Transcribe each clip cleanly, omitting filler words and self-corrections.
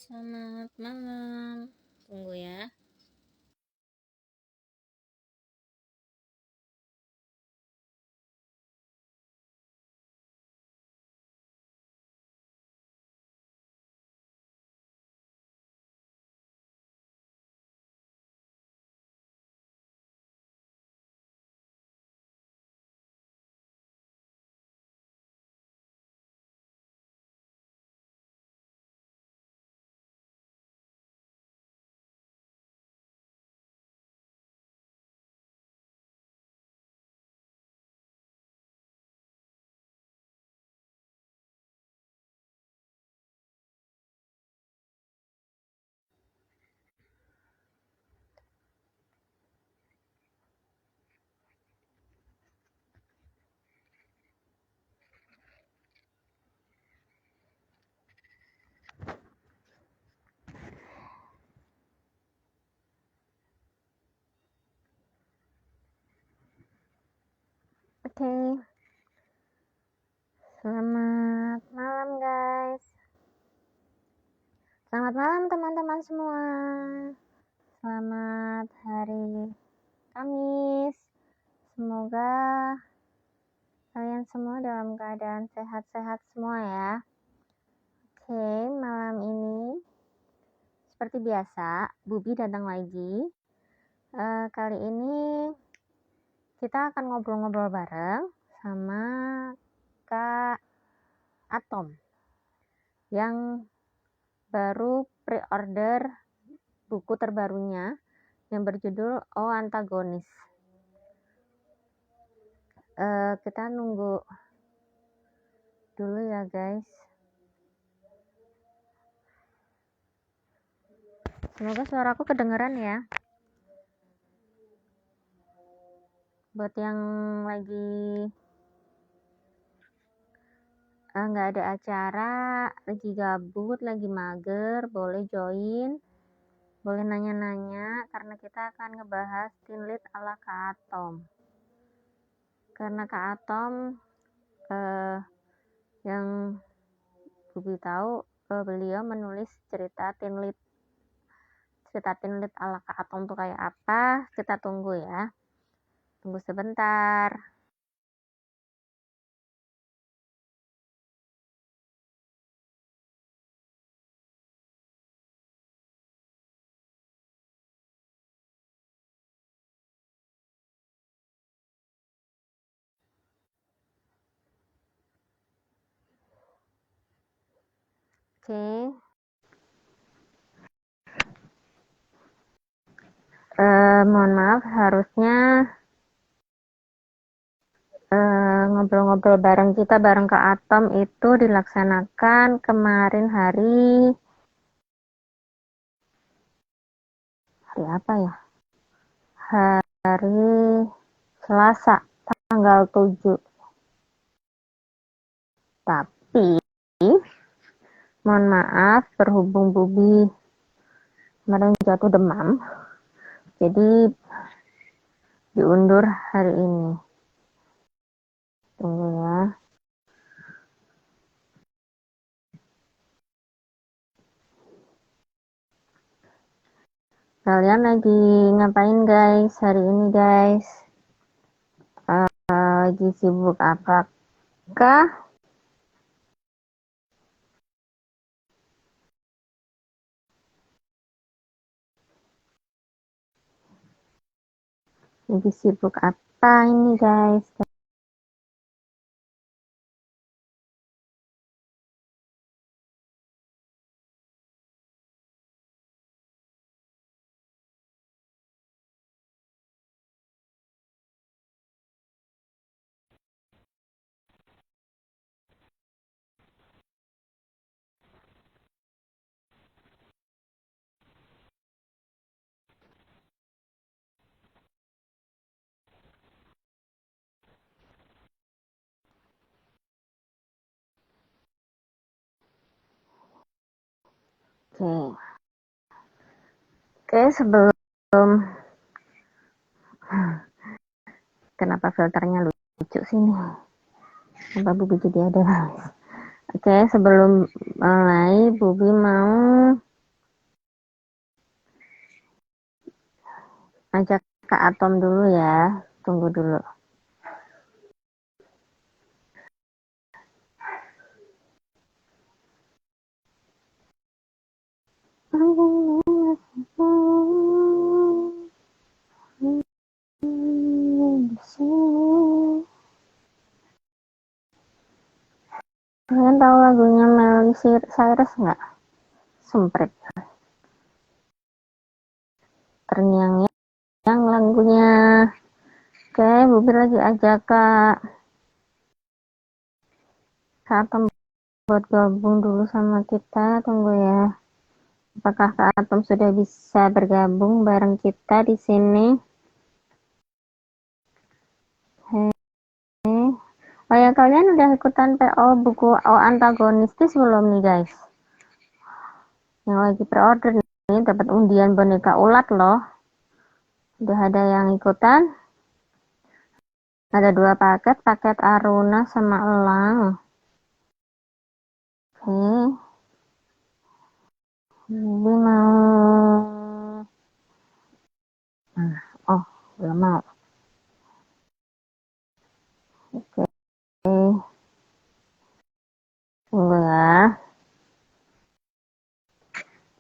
Selamat malam. Tunggu ya. Oke. Selamat malam guys. Selamat malam teman-teman semua. Selamat hari Kamis. Semoga kalian semua dalam keadaan sehat-sehat semua ya. Oke, malam ini seperti biasa, Bubi datang lagi. Kali ini kita akan ngobrol-ngobrol bareng sama Kak Atom yang baru pre-order buku terbarunya yang berjudul Oh Antagonis. Kita nunggu dulu ya guys. Semoga suaraku kedengeran ya. Buat yang lagi nggak ada acara, lagi gabut, lagi mager, boleh join, boleh nanya-nanya, karena kita akan ngebahas teen lead ala Kak Atom. Karena Kak Atom yang Bubi tahu, beliau menulis cerita teen lead ala Kak Atom tuh kayak apa. Kita tunggu ya, tunggu sebentar. Oke. Mohon maaf, harusnya ngobrol-ngobrol bareng kita bareng Kak Atom itu dilaksanakan kemarin hari apa ya? Hari Selasa, tanggal 7. Tapi mohon maaf, berhubung Bubi kemarin jatuh demam, jadi diundur hari ini. Tunggu ya. Kalian lagi ngapain guys hari ini guys? Lagi sibuk apakah? Lagi sibuk apa ini guys? Oke, sebelum kenapa filternya lucu sih nih? Kenapa Bubi jadi ada? Oke, sebelum mulai Bubi mau Ajak Kak Atom dulu ya. Tunggu dulu. Kalian tahu lagunya Miley Cyrus nggak? Semprit. Terngiang-ngiang lagunya. Oke, Bubi lagi ajak Kak Atom buat gabung dulu sama kita. Tunggu ya. Apakah Kak Atom sudah bisa bergabung bareng kita di sini? Oh ya, kalian udah ikutan PO buku O antagonistis belum nih guys? Yang lagi pre-order nih, dapat undian boneka ulat loh. Udah ada yang ikutan? Ada 2 paket, paket Aruna sama Elang. Oke. Jadi mau... Oh, belum mau. Oke. Tunggu ya.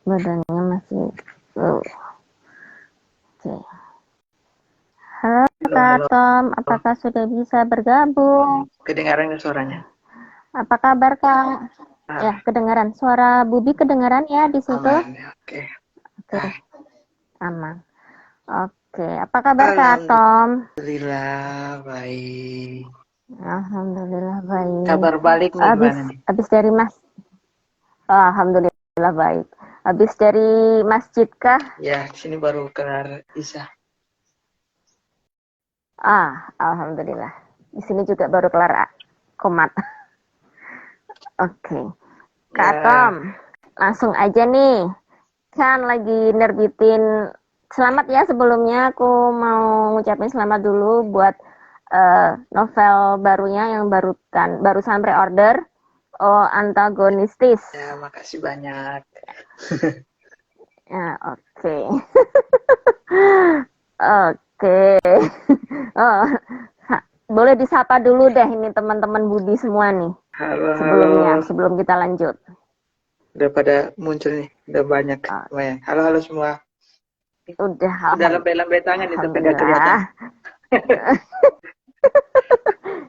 Badannya masih... Oke. Halo Kak Tom, apakah sudah bisa bergabung? Kedengaran suaranya? Apa kabar Kak? Ya, kedengaran. Suara Bubi kedengaran ya di situ? Aman, oke. Oke, aman. Oke, apa kabar Kak Tom? Alhamdulillah baik. Alhamdulillah baik. Kabar balik nih gimana nih? Habis dari Alhamdulillah baik. Habis dari masjid kah? Ya, di sini baru kelar Isya. Alhamdulillah. Di sini juga baru kelar komat. Oke. Kak Tom, langsung aja nih. Kan lagi nerbitin, selamat ya sebelumnya, aku mau ngucapin selamat dulu buat novel barunya yang barusan pre-order, Oh Antagonistis. Ya, makasih banyak. Ya, oke. Oke. Oh, boleh disapa dulu deh ini teman-teman Budi semua nih. Halo. Sebelum kita lanjut. Udah pada muncul nih, udah banyak. Halo semua. Udah lambai-lambai tangan itu nggak kelihatan.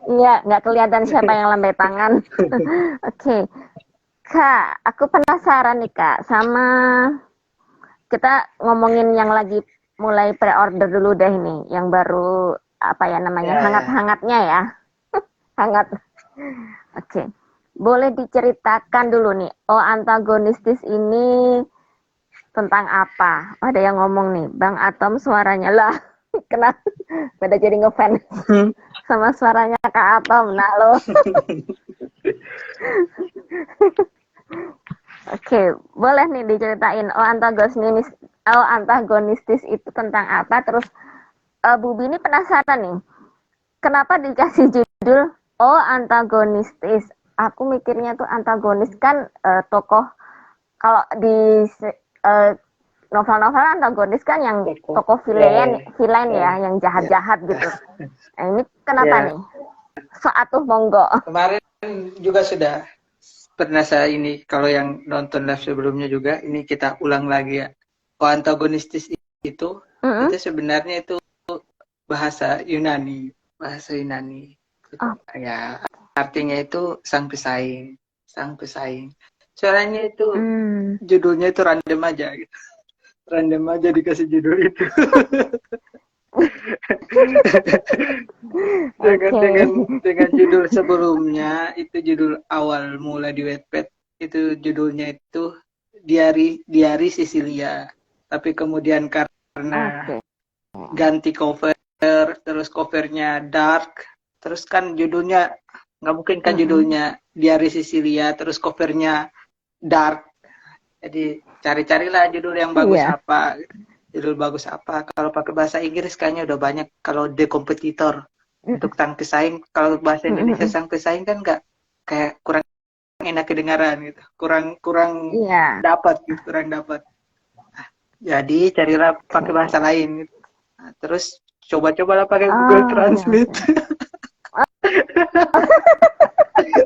Iya, nggak kelihatan siapa yang lambai tangan. Oke. Kak, aku penasaran nih Kak, sama kita ngomongin yang lagi mulai pre-order dulu deh ini, yang baru apa ya namanya, hangat-hangatnya ya. Hangat. Oke. Boleh diceritakan dulu nih, Oh Antagonistis ini tentang apa? Ada yang ngomong nih, Bang Atom suaranya lah. Kenapa? Pada jadi ngefans sama suaranya Kak Atom. Nah lo. Oke, boleh nih diceritain Oh antagonistis itu tentang apa? Terus Bubi ini penasaran nih, kenapa dikasih judul Oh antagonistis? Aku mikirnya tuh antagonis kan tokoh, kalau di novel-novel antagonis kan yang tokoh villain ya, yang jahat-jahat gitu. Nah, ini kenapa nih? Atuh monggo. Kemarin juga sudah pernah saya ini, kalau yang nonton live sebelumnya juga, ini kita ulang lagi ya. Oh antagonistis itu sebenarnya itu bahasa Yunani. Ya, artinya itu sang pesaing. Soalnya itu judulnya itu random aja gitu. Random aja dikasih judul itu. dengan judul sebelumnya, itu judul awal mula di Wattpad, itu judulnya itu Diari Sisilia. Tapi kemudian karena ganti cover, terus covernya dark, terus kan judulnya nggak mungkin kan judulnya Diari Sisilia terus covernya dark. Jadi cari-carilah judul yang bagus apa. Judul bagus apa? Kalau pakai bahasa Inggris kayaknya udah banyak. Kalau The Competitor untuk sang pesaing, kalau bahasa Indonesia sang pesaing kan nggak, kayak kurang enak kedengaran gitu. Kurang dapat gitu, kurang dapat. Jadi carilah pakai bahasa lain gitu. Terus coba-cobalah pakai Google Oh, oke, Translate. oke. Iya,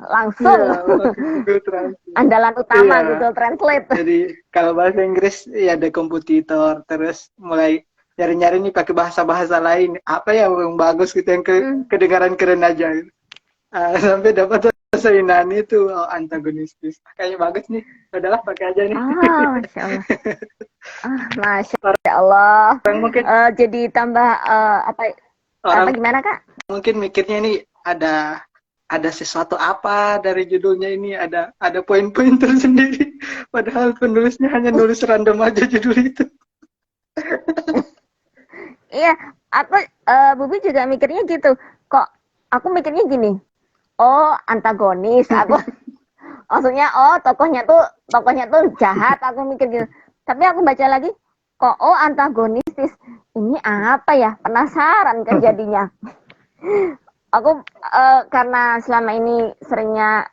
Langsung pakai Google Translate. andalan utama Iya, Google Translate. jadi kalau bahasa Inggris ya ada kompetitor, terus mulai nyari-nyari nih pakai bahasa-bahasa lain. Apa ya yang bagus gitu yang Hmm. kedengaran keren aja. Gitu. Sampai dapat bahasa Yunani itu antagonistis. Kayaknya bagus nih. Udahlah pakai aja nih. Masya Allah. Masya Allah. Orang mungkin Jadi tambah apa orang gimana Kak? mungkin mikirnya ini ada sesuatu apa dari judulnya ini, ada poin-poin tersendiri. Padahal penulisnya hanya nulis random aja judul itu. Iya, aku Bubi juga mikirnya gitu. Kok aku mikirnya gini. Oh, antagonis. Aku maksudnya tokohnya tuh jahat. Aku mikir gitu. Tapi aku baca lagi, kok antagonistis. Ini apa ya? Penasaran kan jadinya. Aku karena selama ini seringnya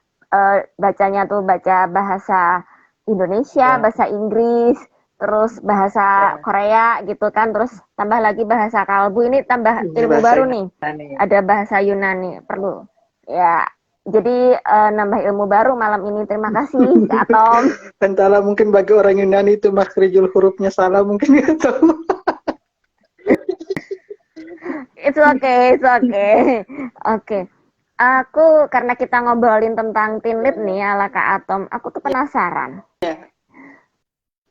bacanya tuh baca bahasa Indonesia, bahasa Inggris, terus bahasa Korea gitu kan, terus tambah lagi bahasa kalbu, ini tambah ilmu Bahasa baru nih. Yunani. Ada bahasa Yunani perlu. Ya, jadi nambah ilmu baru malam ini. Terima kasih Kak Atom. Entahlah, mungkin bagi orang Yunani itu makhrijul hurufnya salah, mungkin nggak tahu. It's okay, it's okay. Oke. Aku karena kita ngobrolin tentang teen lead nih ala Kak Atom, aku tuh penasaran.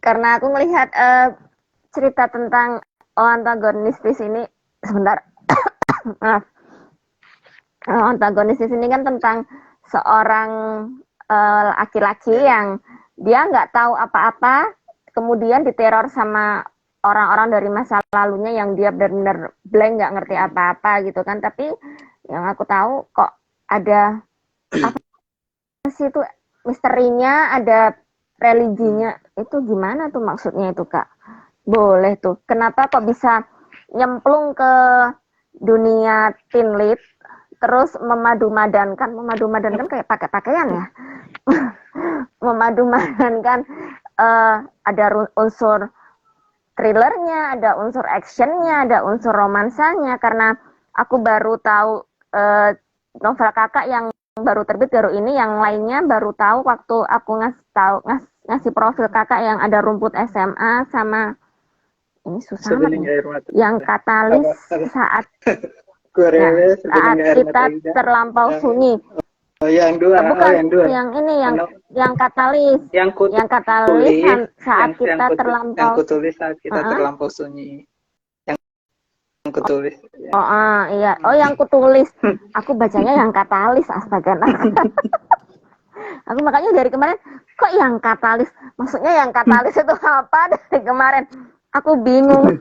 Karena aku melihat cerita tentang antagonistis ini sebentar. Maaf. Antagonistis ini kan tentang seorang laki-laki yang dia nggak tahu apa-apa, kemudian diteror sama orang-orang dari masa lalunya yang dia benar-benar blank, nggak ngerti apa-apa gitu kan. Tapi yang aku tahu kok ada apa sih itu misterinya, ada religinya. Itu gimana tuh maksudnya itu Kak? Boleh tuh. Kenapa kok bisa nyemplung ke dunia teen lead, terus memadu-madankan kayak pakai pakaian ya? Memadu-madankan ada unsur thrillernya, ada unsur actionnya, ada unsur romansanya. Karena aku baru tahu novel Kakak yang baru terbit baru ini, yang lainnya baru tahu waktu aku ngasih profil Kakak yang ada rumput SMA sama ini susah banget yang katalis saat kita terlampau sunyi. Oh, yang dua. Bukan, yang dua. Yang ini yang katalis. Yang katalis saat kita terlampau. Yang kutulis saat kita terlampau sunyi. Yang kutulis. Iya. Yang kutulis. Aku bacanya yang katalis, astaga. Aku makanya dari kemarin kok yang katalis? Maksudnya yang katalis itu apa dari kemarin? Aku bingung.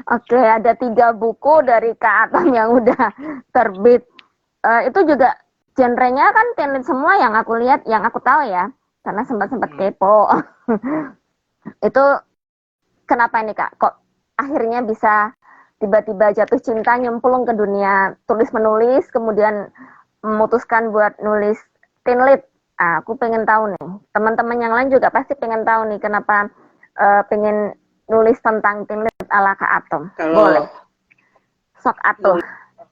Oke, ada 3 buku dari Kak Atom yang udah terbit. Itu juga genrenya kan teen lead semua yang aku lihat, yang aku tahu ya, karena sempat kepo. Itu kenapa ini Kak? Kok akhirnya bisa tiba-tiba jatuh cinta, nyemplung ke dunia tulis-menulis, kemudian memutuskan buat nulis teen lead? Aku pengen tahu nih. Teman-teman yang lain juga pasti pengen tahu nih kenapa pengen nulis tentang teen lead ala Kak Atom. Boleh. Sok Atom.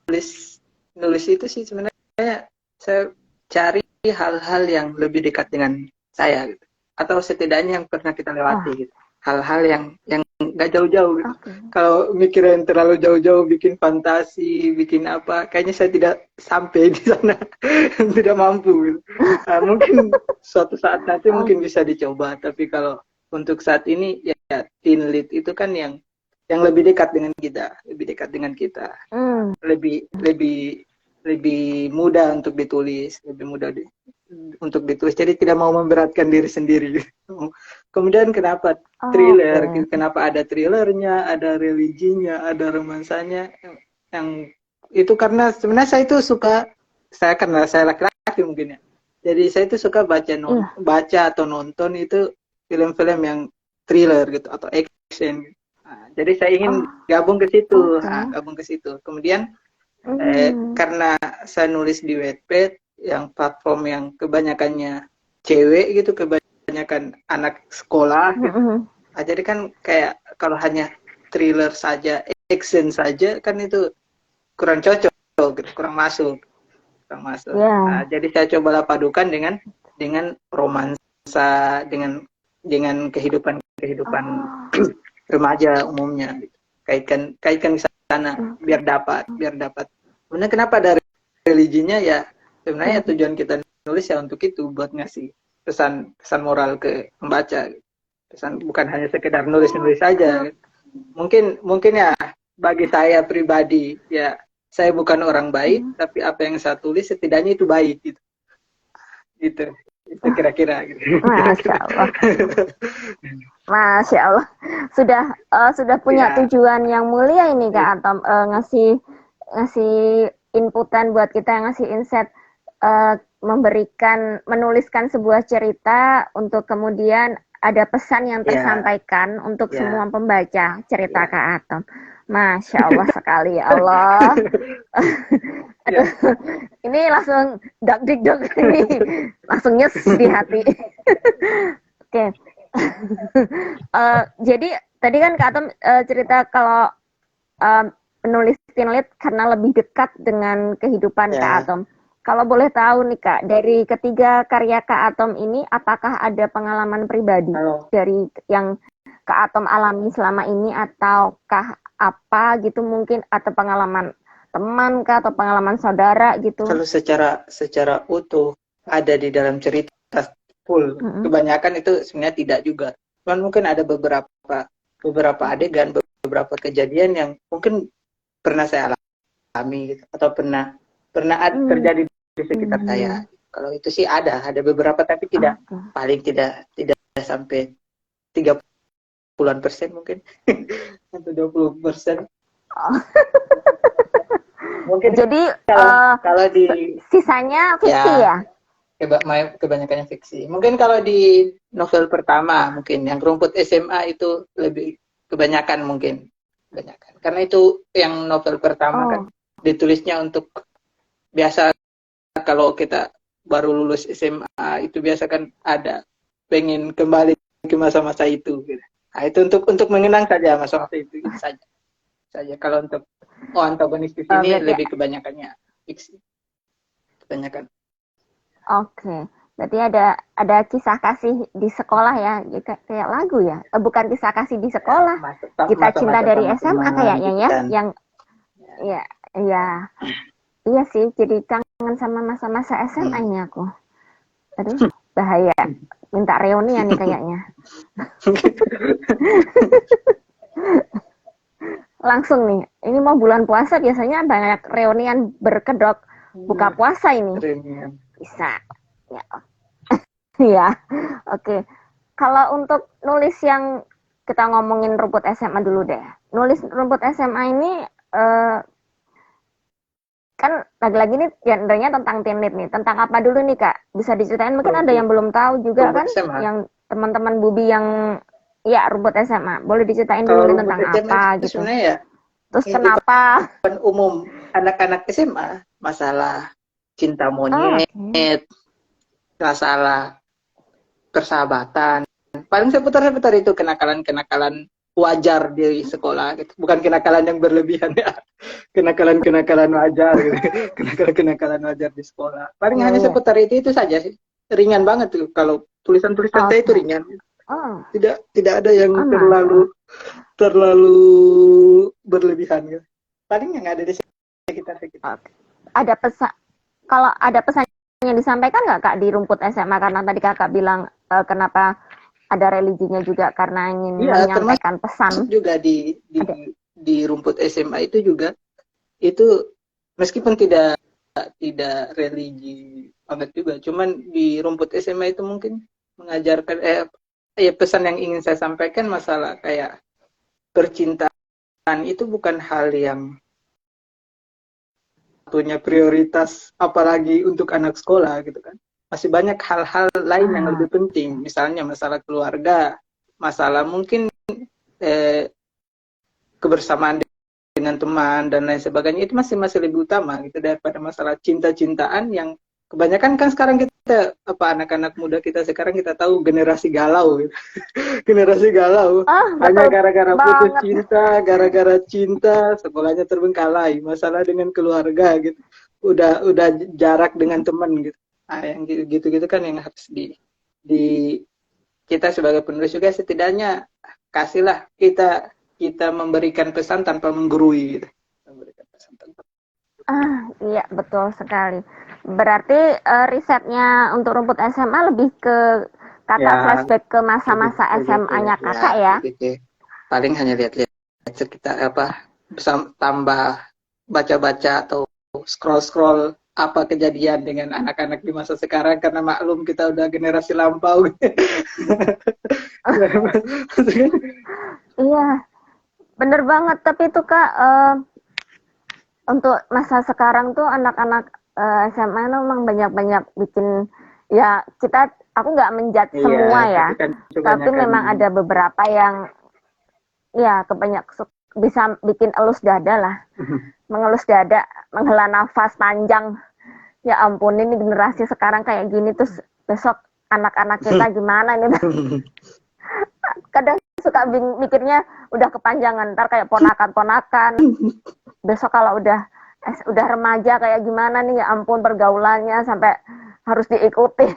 Nulis itu sih sebenarnya saya cari hal-hal yang lebih dekat dengan saya gitu. Atau setidaknya yang pernah kita lewati gitu. Hal-hal yang nggak jauh-jauh gitu. Kalau mikirin terlalu jauh-jauh, bikin fantasi, bikin apa, kayaknya saya tidak sampai di sana. Tidak mampu gitu. Mungkin suatu saat nanti mungkin bisa dicoba, tapi kalau untuk saat ini ya teen lead itu kan yang lebih dekat dengan kita, lebih mudah untuk ditulis, untuk ditulis. Jadi tidak mau memberatkan diri sendiri. Kemudian kenapa thriller? Kenapa ada thrillernya, ada religinya, ada romansanya? Yang itu karena sebenarnya saya itu suka, karena saya laki-laki mungkin ya. Jadi saya itu suka baca atau nonton itu film-film yang thriller gitu atau action. Jadi saya ingin gabung ke situ. Kemudian karena saya nulis di Wattpad, yang platform yang kebanyakannya cewek gitu, kebanyakan anak sekolah gitu. Jadi kan kayak kalau hanya thriller saja, action saja kan itu kurang cocok, gitu, kurang masuk. Ya. Jadi saya coba padukan dengan romansa, dengan kehidupan Oh. remaja umumnya. Kaitkan ke sana biar dapat. Sebenarnya kenapa dari religinya ya sebenarnya tujuan kita nulis ya untuk itu, buat ngasih pesan moral ke pembaca. Pesan bukan hanya sekedar nulis saja. Mungkin ya bagi saya pribadi ya, saya bukan orang baik tapi apa yang saya tulis setidaknya itu baik gitu. Itu kira-kira gitu. Masya Allah. Masya Allah. Sudah punya Ya. tujuan yang mulia ini Kak Atom, ngasih inputan buat kita, ngasih insight, menuliskan sebuah cerita untuk kemudian ada pesan yang tersampaikan untuk semua pembaca cerita Kak Atom. Masya Allah sekali, ya Allah. Ini langsung dak-dik-dok ini, langsung nyes di hati. Oke. Jadi tadi kan Kak Atom cerita kalau menulis Teen Lead karena lebih dekat dengan kehidupan Kak Atom. Kalau boleh tahu nih Kak, dari ketiga karya Kak Atom ini, apakah ada pengalaman pribadi dari yang Kak Atom alami selama ini, ataukah apa gitu mungkin, atau pengalaman teman kah, atau pengalaman saudara gitu? Kalau secara utuh ada di dalam cerita full, kebanyakan itu sebenarnya tidak juga. Cuman mungkin ada beberapa adegan, beberapa kejadian yang mungkin pernah saya alami gitu, atau pernah terjadi di sekitar saya. Kalau itu sih ada beberapa, tapi paling tidak sampai 30% mungkin atau 20%. Mungkin jadi kalau di sisanya fiksi ya? Kebanyakannya fiksi. Mungkin kalau di novel pertama, mungkin yang Rumput SMA itu lebih kebanyakan karena itu yang novel pertama kan ditulisnya untuk, biasa kalau kita baru lulus SMA itu biasa kan ada pengen kembali ke masa-masa itu gitu. Nah, itu untuk mengenang saja masa-masa itu saja. Kalau untuk antagonis di sini lebih kebanyakannya fiksi. Kebanyakan. Oke. Berarti ada kisah kasih di sekolah ya, kayak lagu ya. Bukan kisah kasih di sekolah. Kita cinta dari SMA kayaknya ya, yang iya sih, jadi kangen sama masa-masa SMA ini aku. Aduh, bahaya. Minta reunian nih kayaknya. Langsung nih, ini mau bulan puasa biasanya banyak reunian berkedok buka puasa ini. Bisa. Ya. Ya. Oke. Kalau untuk nulis yang kita ngomongin Rumput SMA dulu deh. Nulis Rumput SMA ini kan lagi-lagi nih genrenya tentang teen lead nih. Tentang apa dulu nih Kak? Bisa diceritain, mungkin ada yang belum tahu juga kan, yang teman-teman Bubi yang Rumput SMA. Boleh diceritain dulu tentang apa gitu. Ya, terus kenapa? Umum anak-anak SMA, masalah cinta monyet, masalah persahabatan. Paling seputar itu kenakalan wajar di sekolah gitu. Bukan kenakalan yang berlebihan ya. Kenakalan wajar gitu. Kenakalan wajar di sekolah. Paling hanya seputar itu saja sih. Ringan banget tuh kalau tulisan-tulisan saya itu ringan. Tidak ada yang terlalu berlebihan gitu. Paling yang ada di sekitar. Ada pesan, kalau ada pesan yang disampaikan nggak Kak di Rumput SMA? Karena tadi Kakak bilang kenapa ada religinya juga, karena ingin menyampaikan pesan. Juga di Rumput SMA itu juga, itu meskipun tidak religi banget juga, cuman di Rumput SMA itu mungkin mengajarkan pesan yang ingin saya sampaikan, masalah kayak percintaan itu bukan hal yang punya prioritas, apalagi untuk anak sekolah gitu kan. Masih banyak hal-hal lain yang lebih penting, misalnya masalah keluarga, masalah mungkin kebersamaan dengan teman dan lain sebagainya, itu masih lebih utama gitu daripada masalah cinta-cintaan yang kebanyakan kan sekarang kita apa anak-anak muda kita sekarang kita tahu generasi galau gitu. Generasi galau hanya Betul gara-gara putus banget. cinta, gara-gara cinta sekolahnya terbengkalai, masalah dengan keluarga gitu, udah jarak dengan teman gitu. Nah, yang gitu-gitu kan yang harus di kita sebagai penulis juga setidaknya kasihlah kita memberikan pesan tanpa menggurui gitu. Memberikan pesan tanpa. Iya betul sekali. Berarti risetnya untuk rumput SMA lebih ke kakak Ya, flashback ke masa-masa SMA-nya kakak ya? begitu. Paling hanya lihat-lihat sekitar apa, tambah baca-baca atau scroll-scroll apa kejadian dengan anak-anak di masa sekarang karena maklum kita udah generasi lampau. Iya, bener banget. Tapi itu kak, untuk masa sekarang tuh anak-anak SMA memang banyak-banyak bikin ya aku nggak menjudge Iya, semua ya, tapi kan tapi kebanyakan memang ada beberapa yang ya bisa bikin elus dada lah, mengelus dada, menghela nafas panjang. Ya ampun ini generasi sekarang kayak gini terus besok anak-anak kita gimana nih? Kadang suka mikirnya udah kepanjangan ntar kayak ponakan-ponakan. Besok kalau udah remaja kayak gimana nih, ya ampun pergaulannya sampai harus diikutin.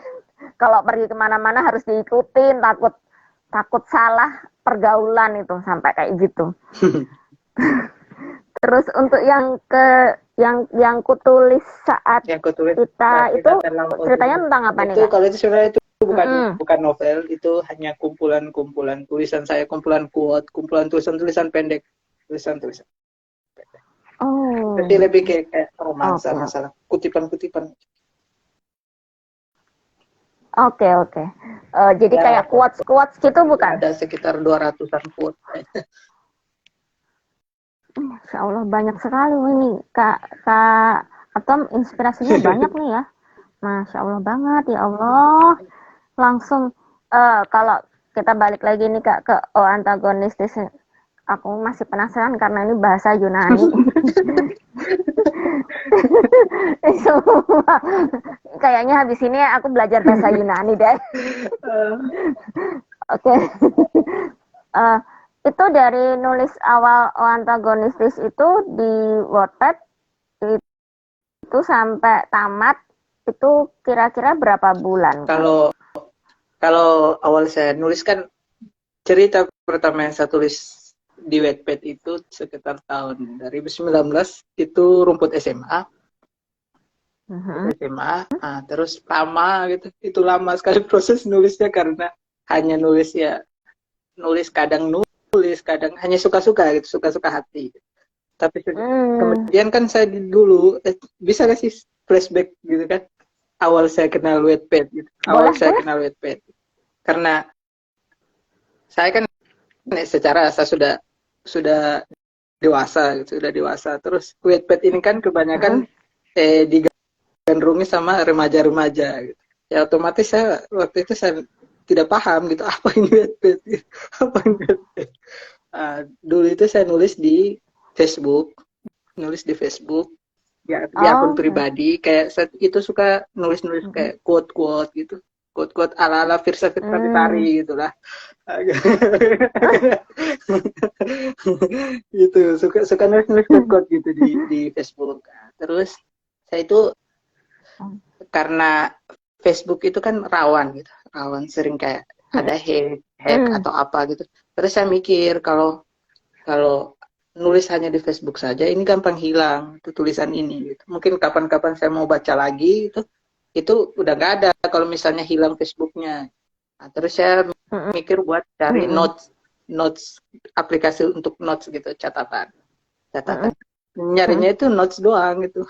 Kalau pergi kemana-mana harus diikutin, takut salah pergaulan itu sampai kayak gitu. Terus untuk yang kutulis saat kita itu ceritanya tentang apa nih kak? Kalau itu sebenarnya itu bukan novel, itu hanya kumpulan tulisan saya, kumpulan quote, kumpulan tulisan pendek, tulisan. Oh. Jadi lebih kayak romansa, masalah kutipan-kutipan. Oke. Jadi Ya, kayak quotes gitu bukan? ada sekitar 200-an quote. Masya Allah banyak sekali ini kak Atom, inspirasinya banyak nih ya. Masya Allah banget ya Allah. Langsung kalau kita balik lagi nih kak ke antagonistis, aku masih penasaran karena ini bahasa Yunani. Semua. Kayaknya habis ini aku belajar bahasa Yunani deh. Oke. Itu dari nulis awal antagonistis itu di Wattpad itu sampai tamat itu kira-kira berapa bulan? Kalau awal saya nulis kan cerita pertama yang saya tulis di Wattpad itu sekitar tahun 2019 itu rumput SMA. SMA, terus lama gitu. Itu lama sekali proses nulisnya karena hanya nulis kadang hanya suka-suka gitu, suka-suka hati. Tapi kemudian kan saya dulu bisa nggak sih flashback gitu kan? Awal saya kenal Wattpad gitu. Saya kenal Wattpad. Karena saya kan secara saya sudah dewasa gitu, Terus Wattpad ini kan kebanyakan digandrungi sama remaja-remaja gitu. Ya otomatis waktu itu saya tidak paham gitu apa ini Wattpad. Dulu itu saya nulis di Facebook, ya di akun pribadi, kayak saya itu suka nulis kayak quote gitu, quote ala Firsa Besari gitulah. Gitu, suka nulis quote gitu di Facebook. Terus saya itu karena Facebook itu kan rawan sering kayak ada hack atau apa gitu. Terus saya mikir kalau nulis hanya di Facebook saja ini gampang hilang itu tulisan ini gitu. Mungkin kapan-kapan saya mau baca lagi itu udah nggak ada kalau misalnya hilang Facebooknya. Nah, terus saya mikir buat cari notes aplikasi untuk notes gitu, catatan. Nyarinya itu notes doang gitu.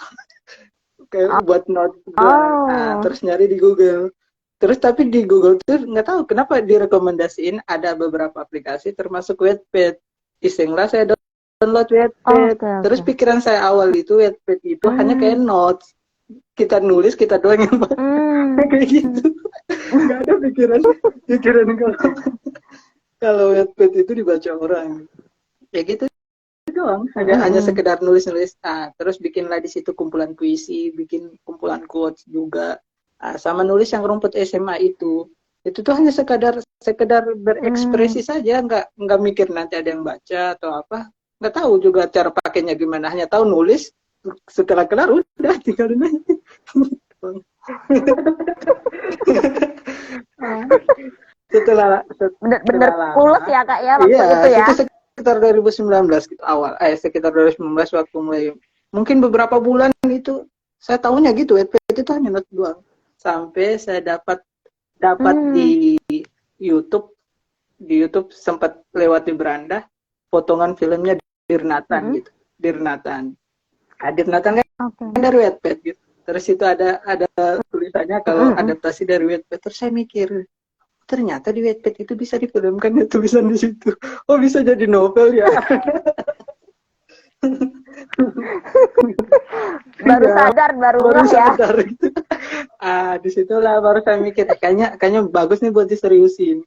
Kayak buat notes doang. Nah, terus nyari di Google. Terus tapi di Google tuh nggak tahu kenapa direkomendasiin ada beberapa aplikasi termasuk Wattpad. Isenglah saya download Wattpad. Terus pikiran saya awal itu Wattpad itu hanya kayak notes. Kita nulis, kita doang yang kayak gitu. Nggak ada pikiran kalau Wattpad itu dibaca orang. Ya gitu doang. Hanya sekedar nulis. Terus bikinlah di situ kumpulan puisi, bikin kumpulan quotes juga. Sama nulis yang rumput SMA itu tuh hanya sekedar berekspresi saja, nggak mikir nanti ada yang baca atau apa, nggak tahu juga cara pakainya gimana, hanya tahu nulis, setelah kelar udah tinggalin aja. Bener-bener setelah kulus ya Kak ya waktu iya, itu ya. itu sekitar 2019 gitu awal, sekitar 2019 waktu mulai, mungkin beberapa bulan itu saya tahunya gitu, Wattpad itu hanya not doang, sampai saya dapat di YouTube, sempat lewat di beranda potongan filmnya Dirnatan gitu, Dirnatan. Dirnatan kan dari Wattpad gitu. Terus itu ada tulisannya kalau adaptasi dari Wattpad. Terus saya mikir, ternyata di Wattpad itu bisa difilmkan ya tulisan di situ. Oh, bisa jadi novel ya. Baru sadar, baru ya. Sadar gitu. Disitulah baru saya mikir, kayaknya bagus nih buat diseriusin.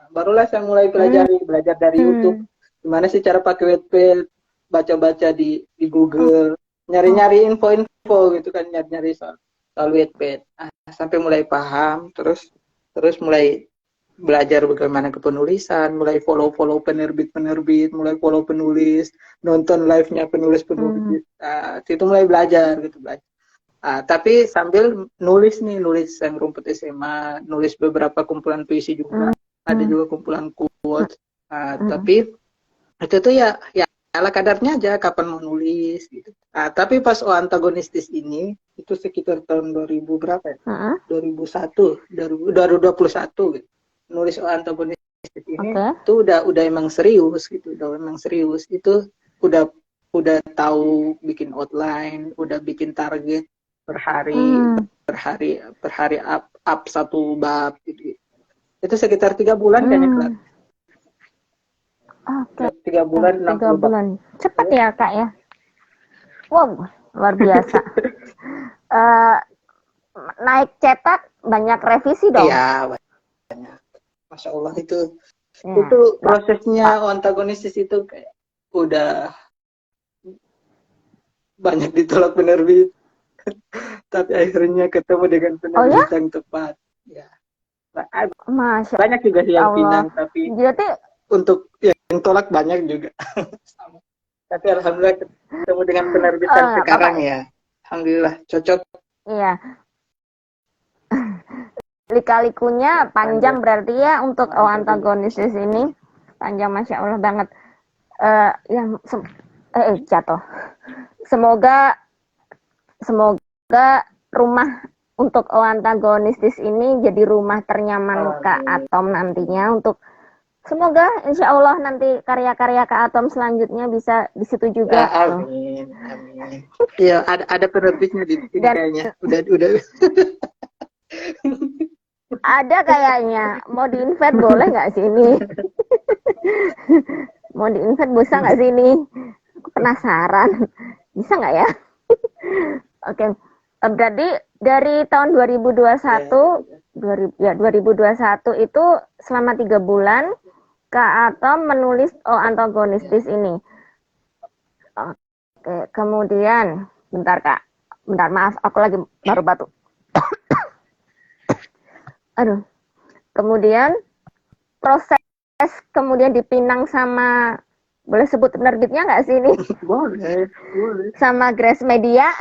Barulah saya mulai belajar dari YouTube. Gimana sih cara pakai Wattpad, baca-baca di Google, nyari-nyari info gitu kan, nyari-nyari soal Wattpad. Sampai mulai paham, terus mulai belajar bagaimana kepenulisan, mulai follow penerbit, mulai follow penulis, nonton live-nya penulis. Itu mulai belajar gitu, tapi sambil nulis yang rumput SMA, nulis beberapa kumpulan puisi juga, ada juga kumpulan quotes. Tapi itu tuh ya ala kadarnya aja, kapan mau nulis gitu. Tapi pas antagonistis ini itu sekitar tahun 2000 berapa ya? 2001, 2021 gitu. Nulis antagonistis ini itu udah emang serius gitu, itu udah tahu bikin outline, udah bikin target per hari up satu bab gitu. Itu sekitar 3 bulan kayaknya kelar. 3 bulan, 60 bab. Cepat ya Kak ya. Wow, luar biasa. Naik cetak banyak revisi dong. Iya, banyak. Masya Allah itu prosesnya antagonistis itu kayak udah banyak ditolak penerbit. Tapi akhirnya ketemu dengan penerbit yang tepat. Ya. Banyak juga sih yang pinang, tapi untuk yang tolak banyak juga. Tapi alhamdulillah ketemu dengan penerbitan sekarang ya. Alhamdulillah cocok. Iya. Lika-likunya panjang berarti ya untuk antagonistis ini. Panjang, Masya Allah banget. Jatuh. Semoga rumah untuk antagonistis ini jadi rumah ternyaman Kak Atom nantinya, untuk semoga insya Allah nanti karya-karya Kak Atom selanjutnya bisa di situ juga. Amin. Iya, ada penerbitnya di sini kayaknya. Udah. Ada kayaknya. Mau di-invite boleh nggak sini? Mau di-invite bisa nggak sini? Aku penasaran. Bisa nggak ya? Oke. Berarti dari tahun 2021 itu selama 3 bulan Kak Atom menulis antagonistis ini. Oke, kemudian bentar Kak. Bentar, maaf, aku lagi baru batuk. Aduh. Kemudian proses kemudian dipinang sama, boleh sebut penerbitnya nggak sih ini? Boleh. Sama Grassmedia.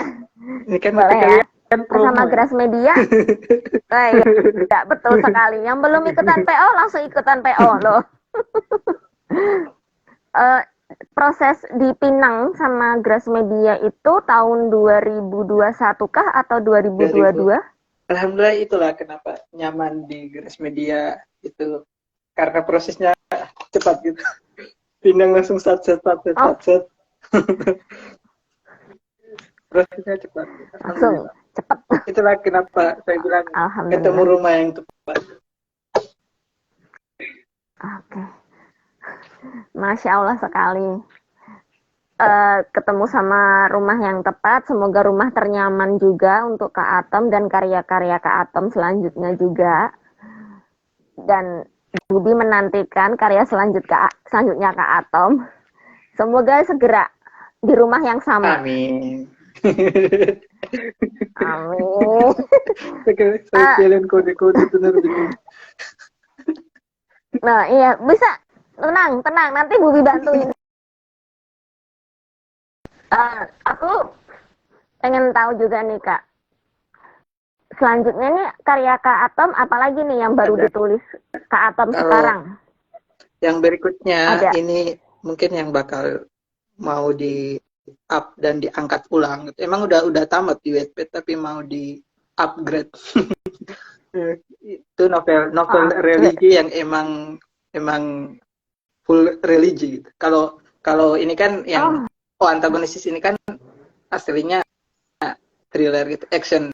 Ini kan boleh ya? Promo, sama Grassmedia. Ya, betul sekali. Yang belum ikutan PO langsung ikutan PO loh. Proses dipinang sama Grassmedia itu tahun 2021 kah atau 2022? Alhamdulillah, itulah kenapa nyaman di Grassmedia itu, karena prosesnya cepat gitu. Pinang langsung set. Prosesnya cepat. Langsung cepat. Itulah kenapa saya bilang ketemu rumah yang tepat. Oke. Masya Allah sekali. Ketemu sama rumah yang tepat, semoga rumah ternyaman juga untuk Kak Atom dan karya-karya Kak Atom selanjutnya juga. Dan Budi menantikan karya selanjutnya Kak Atom. Semoga segera di rumah yang sama. Amin. Amin. Saya kalian kode-kode benar-benar. Nah, iya, bisa. Tenang, tenang. Nanti Bubi bantuin. Aku pengen tahu juga nih, Kak. Selanjutnya nih, karya Kak Atom, apalagi nih yang baru ditulis Kak Atom sekarang? Yang berikutnya, Ada. ini mungkin yang bakal mau di up dan diangkat ulang. Emang udah tamat di Wattpad, tapi mau di upgrade. Itu novel religi yang emang full religi gitu. Kalau ini kan yang antagonis ini kan aslinya thriller gitu, action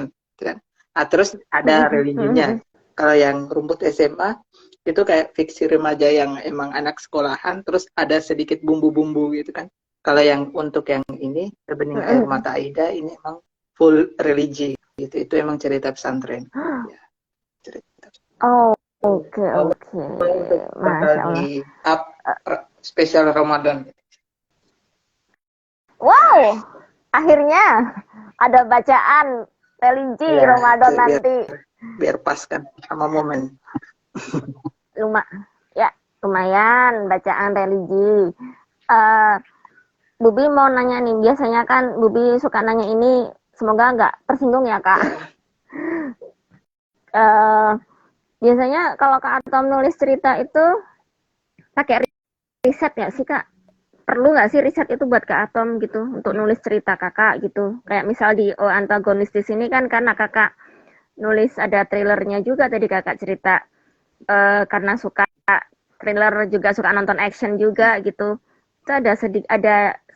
gitu kan. Nah, terus ada religinya. Kalau yang Rumput SMA itu kayak fiksi remaja yang emang anak sekolahan, terus ada sedikit bumbu-bumbu gitu kan. Kalau yang untuk yang ini Bening Air Mata Aida ini emang full religi gitu. Itu emang cerita pesantren. Ya, cerita. Oke. Masya Allah. Di up spesial Ramadan. Wow, akhirnya ada bacaan religi ya, Ramadan nanti. Biar pas kan sama momen. Lumayan bacaan religi. Bubi mau nanya nih, biasanya kan Bubi suka nanya ini, semoga nggak tersinggung ya Kak. Biasanya kalau Kak Atom nulis cerita itu pakai riset nggak sih Kak? Perlu nggak sih riset itu buat Kak Atom gitu untuk nulis cerita kakak gitu? Kayak misal di antagonis di sini kan karena kakak nulis ada trailernya juga tadi kakak cerita karena suka trailer juga suka nonton action juga gitu. Itu ada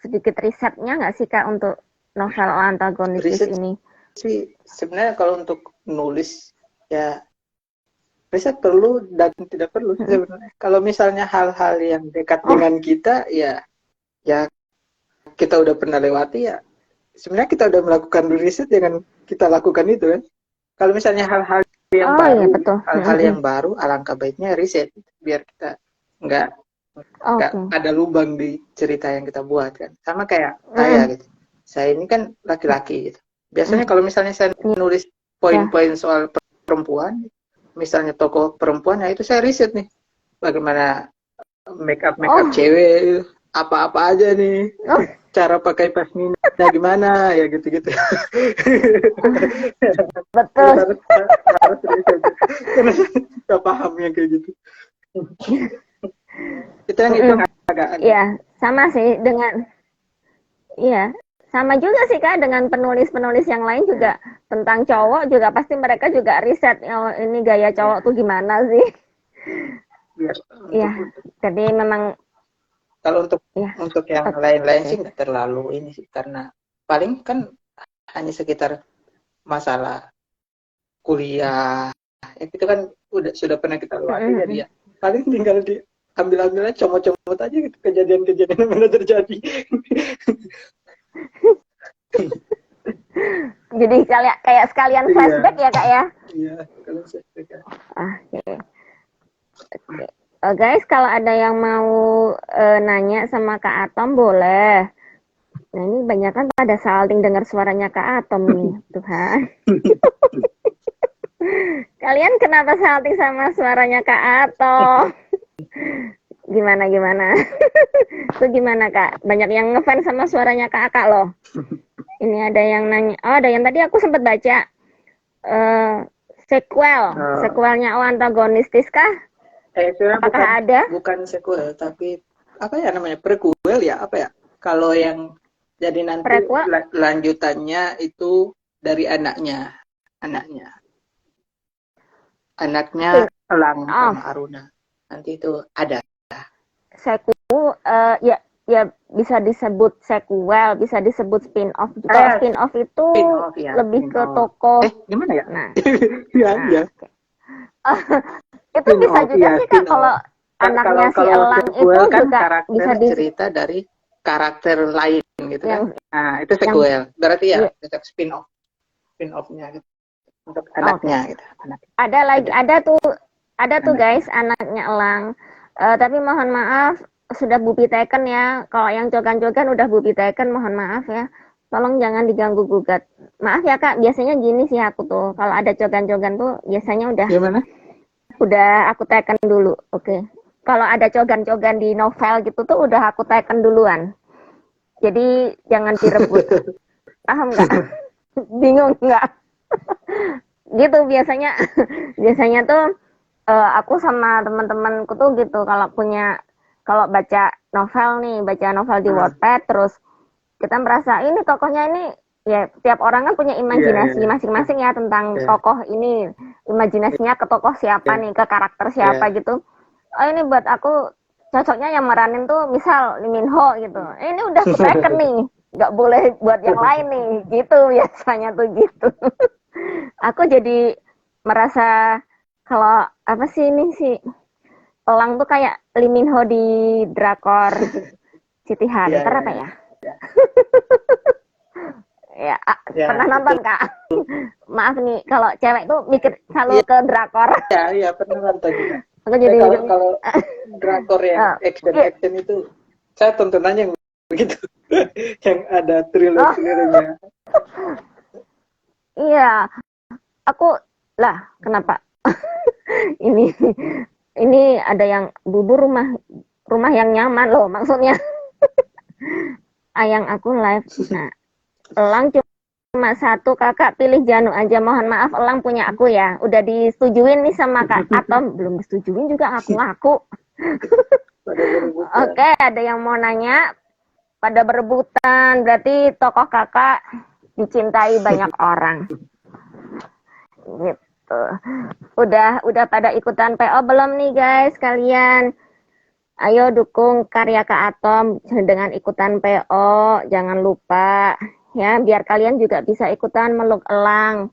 sedikit risetnya nggak sih Kak untuk novel antagonis ini? Sih sebenarnya kalau untuk nulis ya riset perlu dan tidak perlu sebenarnya. Kalau misalnya hal-hal yang dekat dengan kita ya kita udah pernah lewati ya sebenarnya kita udah melakukan riset dengan kita lakukan itu kan. Kalau misalnya hal-hal yang baru, iya, betul. hal-hal yang baru, alangkah baiknya riset biar kita nggak ada lubang di cerita yang kita buat kan. Sama kayak saya gitu. Saya ini kan laki-laki gitu. Biasanya kalau misalnya saya nulis poin-poin soal perempuan, misalnya tokoh perempuan, ya itu saya riset nih. Bagaimana make up cewek, apa-apa aja nih. Cara pakai pasmina gimana ya gitu-gitu. Betul. harus riset. Karena nggak paham yang kayak gitu. Itu yang itu agak. Iya, sama sih dengan. Iya, sama juga sih Kak dengan penulis-penulis yang lain juga tentang cowok juga pasti mereka juga riset ini gaya cowok tuh gimana sih. Iya, jadi memang kalau untuk yang lain-lain sih nggak terlalu ini sih karena paling kan hanya sekitar masalah kuliah itu kan sudah pernah kita lewati jadi ya paling tinggal diambil-ambilnya comot-comot aja gitu kejadian-kejadian yang pernah terjadi. Jadi kayak sekalian flashback ya Kak ya. Iya, kalau flashback ya. Oke. Guys, kalau ada yang mau nanya sama Kak Atom boleh. Nah ini banyak kan pada salting dengar suaranya Kak Atom nih, Tuhan. Kalian kenapa salting sama suaranya Kak Atom? Gimana? Itu gimana Kak? Banyak yang ngefans sama suaranya Kak loh. Ini ada yang nanya. Oh, ada yang tadi aku sempat baca sequelnya antagonistis kah? Apakah ada? Bukan sequel, tapi apa ya namanya prequel ya apa ya? Kalau yang jadi nanti lanjutannya itu dari anaknya Elang sama Aruna. Nanti itu ada. Sequel ya bisa disebut sequel, bisa disebut spin-off. Kalau spin-off itu lebih ke tokoh. Gimana ya? Nah, ya. itu bisa juga sih Kak kalau anaknya si Elang itu kan juga bisa cerita dari karakter lain gitu kan. Nah, itu sequel. Berarti ya spin-off-nya gitu. Untuk anaknya gitu. Ada tuh guys anaknya Elang. Tapi mohon maaf sudah Bubi teken ya. Kalau yang cogan-cogan udah Bubi teken, mohon maaf ya. Tolong jangan diganggu gugat. Maaf ya Kak, biasanya gini sih aku tuh. Kalau ada cogan-cogan tuh biasanya Gimana? udah aku teken dulu. Oke. Kalau ada cogan-cogan di novel gitu tuh udah aku teken duluan. Jadi jangan direbut. Paham nggak? Bingung nggak? Gitu biasanya. Biasanya tuh aku sama teman-temanku tuh gitu kalau baca novel nih, baca novel di Wattpad terus kita merasa ini tokohnya ini ya tiap orang kan punya imajinasi masing-masing ya tentang tokoh ini. Imajinasinya ke tokoh siapa nih, ke karakter siapa gitu. Oh ini buat aku cocoknya yang meranin tuh misal Lee Min Ho gitu. Ini udah kuteken nih, nggak boleh buat yang lain nih, gitu biasanya tuh gitu. Aku jadi merasa kalau apa sih ini sih Elang tuh kayak Lee Min Ho di drakor City Hunter apa ya? Ya, pernah nonton Kak? Maaf nih, kalau cewek tuh mikir selalu ke drakor. Iya pernah nonton juga. Aku jadi kalau drakor yang action itu saya tontonannya yang begitu, yang ada thriller-thrillernya. Iya, aku lah kenapa ini ada yang bubur rumah yang nyaman loh maksudnya. Ayang aku live. Nah, Elang cuma satu, Kakak pilih Janu aja. Mohon maaf, Elang punya aku ya. Udah disetujuin nih sama Kak Atom. Belum disetujuin juga ngaku-ngaku. Oke, ada yang mau nanya. Pada berebutan, berarti tokoh Kakak dicintai banyak orang. Gitu. Udah pada ikutan PO belum nih guys kalian? Ayo dukung karya Kak Atom dengan ikutan PO, jangan lupa ya, biar kalian juga bisa ikutan meluk elang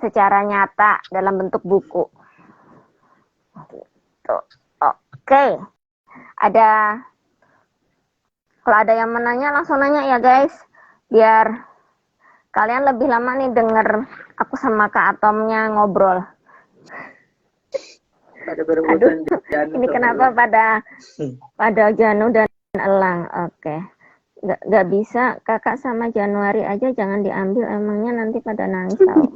secara nyata dalam bentuk buku. Gitu. Oke. Kalau ada yang menanya langsung nanya ya guys, biar kalian lebih lama nih denger aku sama Kak Atomnya ngobrol. Aduh, ini kenapa pada Janu dan Elang? Oke. Nggak bisa Kakak sama Januari aja jangan diambil, emangnya nanti pada nangis tau.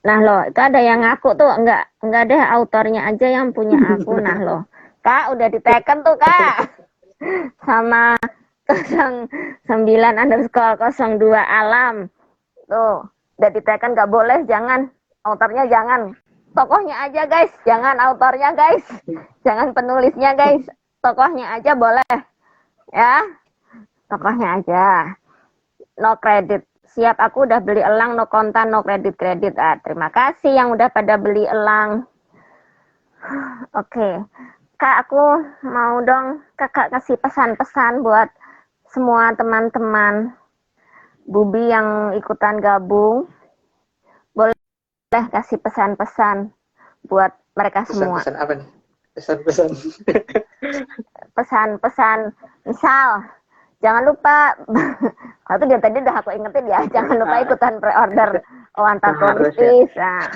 Nah loh, itu ada yang ngaku tuh, enggak deh, autornya aja yang punya aku. Nah loh, Kak udah diteken tuh Kak sama 09_02 alam tuh udah diteken, nggak boleh, jangan autornya, jangan tokohnya aja guys, jangan autornya guys, jangan penulisnya guys, tokohnya aja boleh ya, tokohnya aja. No credit. Siap, aku udah beli elang, no kontan, no kredit. Terima kasih yang udah pada beli elang. Oke. Kak, aku mau dong Kakak kasih pesan-pesan buat semua teman-teman Bubi yang ikutan gabung. Boleh kasih pesan-pesan buat mereka semua. Pesan-pesan apa nih? Pesan-pesan. Pesan-pesan, misal jangan lupa, kalau itu dia tadi udah aku ingetin ya, jangan lupa ikutan pre-order Wantakunis. Nah,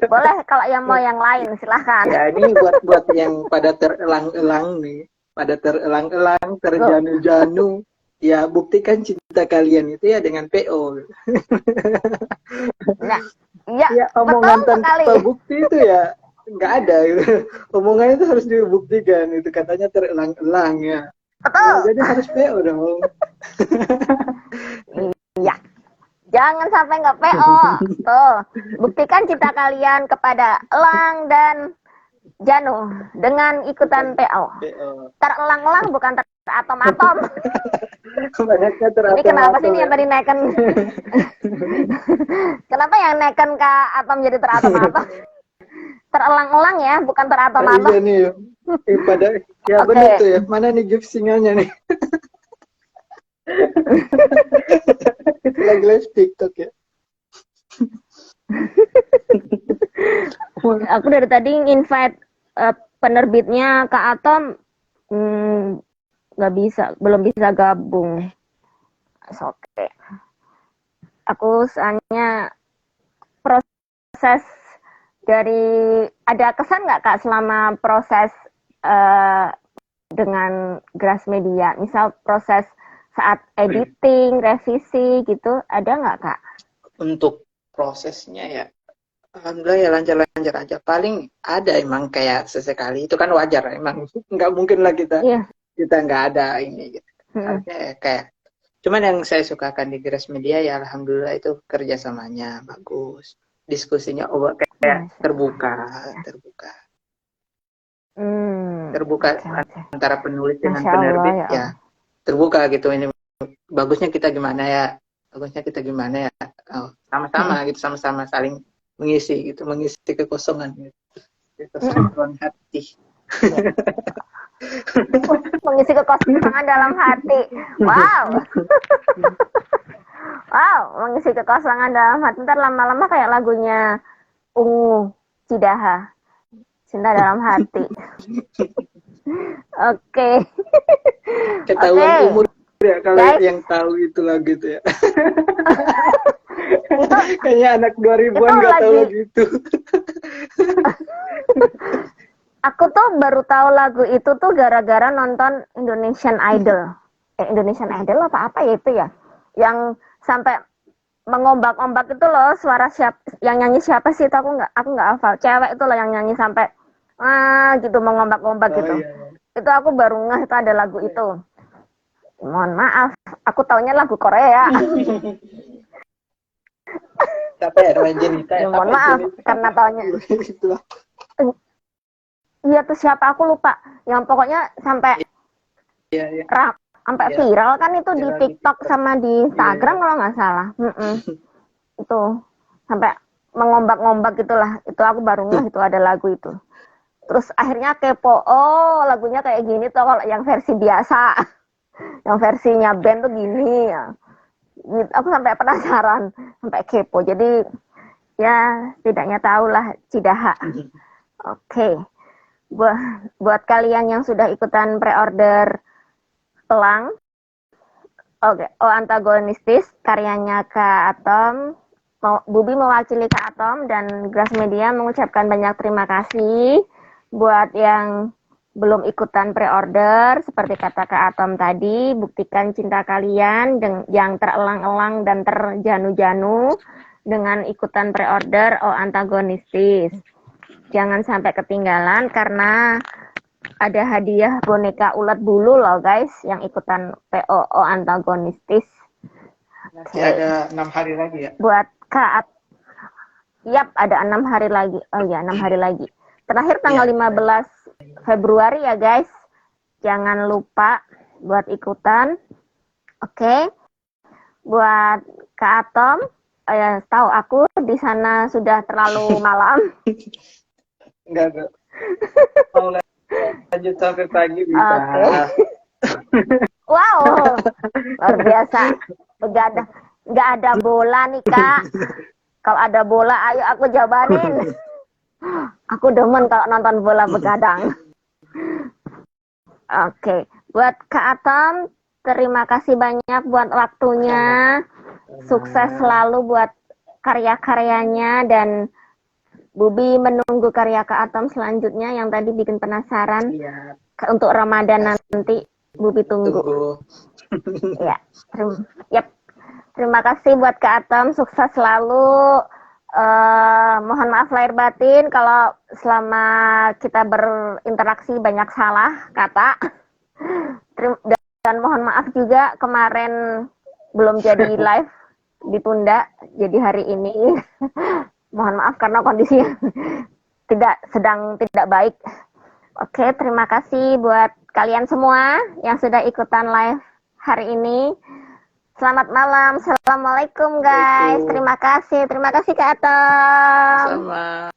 boleh kalau yang mau yang lain silahkan. Ya ini buat yang pada terelang-elang nih, pada terelang-elang, terjanu-janu, ya buktikan cinta kalian itu ya dengan PO. Nah, ya omongan betul sekali. tanpa bukti itu ya nggak ada gitu. Omongannya itu harus dibuktikan, itu katanya terelang-elang ya. Betul. Ya, jadi harus PO dong. Iya. Jangan sampai nggak PO. Tuh, buktikan cinta kalian kepada Elang dan Janu dengan ikutan PO. Terelang-elang bukan teratom-atom. Ini kenapa sih ini yang tadi neken? Kenapa yang neken Kak Atom jadi teratom-atom? Terelang-elang ya, bukan teratom-atom. Iya nih, pada ya okay. Benar tuh ya. Mana nih gift singlenya nih? Lagi live TikTok ya. Aku dari tadi invite penerbitnya Kak Atom, belum bisa gabung. Oke. Aku soalnya proses dari, ada kesan nggak Kak selama proses dengan Grassmedia? Misal proses saat editing, revisi gitu, ada nggak Kak? Untuk prosesnya ya, alhamdulillah ya lancar-lancar aja. Paling ada emang kayak sesekali, itu kan wajar. Emang nggak mungkin lah Iya. kita nggak ada ini gitu. Harusnya ya kayak, cuman yang saya sukakan di Grassmedia ya alhamdulillah itu kerjasamanya bagus. Diskusinya kayak Masya terbuka. Terbuka oke. antara penulis dengan Masya Allah penerbit ya ya, Allah. terbuka gitu. Ini bagusnya kita gimana ya, oh, sama-sama gitu, sama-sama saling mengisi kekosongan gitu, kekosongan hati. Mengisi kekosongan dalam hati. Wow. Wow, mengisi kekosongan dalam hati. Ntar lama-lama kayak lagunya Ungu Cidaha. Cinta dalam hati. Oke. Ketahuan Oke. umur ya kalau Guys. yang tahu itu lagu itu ya. Kayaknya anak 2000-an nggak tahu lagu itu. Aku tuh baru tahu lagu itu tuh gara-gara nonton Indonesian Idol. Indonesian Idol apa ya itu ya? Yang sampai mengombak-ombak itu loh, suara siapa yang nyanyi, siapa sih itu, aku nggak hafal. Cewek itu loh yang nyanyi sampai gitu mengombak-ombak gitu. Iya. Itu aku baru ngeh itu ada lagu itu. Mohon maaf, aku taunya lagu Korea. Siapa ya namanya, Jenita ya? Mohon maaf karena taunya. Iya tuh siapa aku lupa. Yang pokoknya sampai sampai viral kan itu di TikTok sama di Instagram kalau nggak salah. Itu sampai mengombak-ngombak gitulah. Itu aku baru ngeh itu ada lagu itu. Terus akhirnya kepo, oh lagunya kayak gini tuh kalau yang versi biasa. Yang versinya band tuh gini ya. Aku sampai penasaran, sampai kepo. Jadi ya setidaknya tahulah Cidaha. Oke. Buat kalian yang sudah ikutan pre-order Pelang, Antagonistis, karyanya Kak Atom, Bubi mewakili Kak Atom dan Grassmedia mengucapkan banyak terima kasih buat yang belum ikutan pre-order. Seperti kata Kak Atom tadi, buktikan cinta kalian yang terelang-elang dan terjanu-janu dengan ikutan pre-order Antagonistis. Jangan sampai ketinggalan karena ada hadiah boneka ulat bulu loh guys yang ikutan POO Antagonistis. Masih ada 6 hari lagi ya? Buat Kak, yap ada 6 hari lagi. Oh iya 6 hari lagi. Terakhir tanggal 15 Februari ya guys. Jangan lupa buat ikutan. Oke. Buat Kak Atom, tahu aku di sana sudah terlalu malam. Enggak. Mau lanjut sampai pagi bisa. Okay. Wow, luar biasa. Begadang. Nggak ada bola nih Kak. Kalau ada bola, ayo aku jabanin. Aku demen kalau nonton bola begadang. Oke. Buat Kak Atom, terima kasih banyak buat waktunya. Sukses selalu buat karya-karyanya dan Bubi menunggu karya Kak Atom selanjutnya yang tadi bikin penasaran. Untuk Ramadan nanti Bubi tunggu. Ya. Terima kasih buat Kak Atom, sukses selalu. Mohon maaf lahir batin kalau selama kita berinteraksi banyak salah kata. Dan mohon maaf juga kemarin belum jadi live, ditunda jadi hari ini. Mohon maaf karena kondisinya sedang tidak baik. Oke, terima kasih buat kalian semua yang sudah ikutan live hari ini. Selamat malam. Assalamualaikum guys. Terima kasih Kak Atom. Sama.